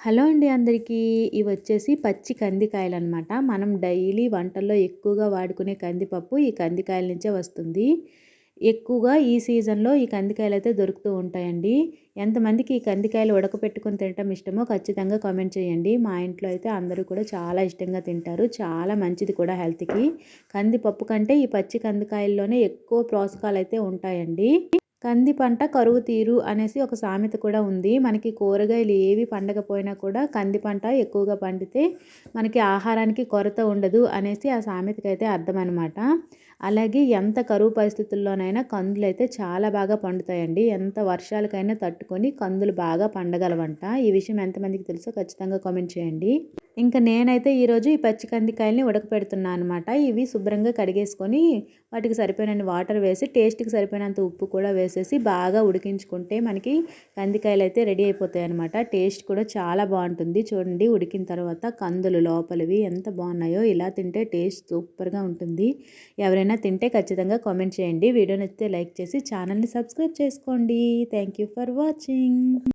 Hello అండి అందరికీ. ఇవొచ్చేసి పచ్చి కందికాయలనమాట. మనం డైలీ వంటల్లో ఎక్కువగా వాడుకునే కందిపప్పు ఈ కందికాయల నుంచే వస్తుంది. ఎక్కువగా ఈ సీజన్‌లో ఈ కందికాయలైతే దొరుకుతూ ఉంటాయండి. ఎంతమందికి ఈ కందికాయలు ఉడకపెట్టుకొని తినటం ఇష్టమో ఖచ్చితంగా కామెంట్ చేయండి. మా ఇంట్లో అయితే అందరూ కూడా చాలా ఇష్టంగా తింటారు. చాలా మంచిది కూడా హెల్త్‌కి. కందిపప్పు కంటే ఈ పచ్చి కందికాయల్లోనే ఎక్కువ పోషకాలైతే ఉంటాయండి. కంది పంట కరువు తీరు అనేసి ఒక సామెత కూడా ఉంది. మనకి కూరగాయలు ఏవి పండకపోయినా కూడా కంది పంట ఎక్కువగా పండితే మనకి ఆహారానికి కొరత ఉండదు అనేసి ఆ సామెతకైతే అర్థం అనమాట. అలాగే ఎంత కరువు పరిస్థితుల్లోనైనా కందులైతే చాలా బాగా పండుతాయండి. ఎంత వర్షాలకైనా తట్టుకొని కందులు బాగా పండగలవంట. ఈ విషయం ఎంతమందికి తెలుసో ఖచ్చితంగా కామెంట్ చేయండి. ఇంక నేనైతే ఈరోజు ఈ పచ్చి కందికాయలని ఉడకపెడుతున్నా అనమాట. ఇవి శుభ్రంగా కడిగేసుకొని వాటికి సరిపోయినన్ని వాటర్ వేసి టేస్ట్‌కి సరిపోయినంత ఉప్పు కూడా వేసేసి బాగా ఉడికించుకుంటే మనకి కందికాయలైతే రెడీ అయిపోతాయన్నమాట. టేస్ట్ కూడా చాలా బాగుంటుంది. చూడండి ఉడికిన తర్వాత కందులు లోపలివి ఎంత బాగున్నాయో. ఇలా తింటే టేస్ట్ సూపర్‌గా ఉంటుంది. ఎవరైనా తింటే ఖచ్చితంగా కామెంట్ చేయండి. వీడియో నచ్చితే లైక్ చేసి ఛానల్‌ని సబ్స్క్రైబ్ చేసుకోండి. Thank you for watching.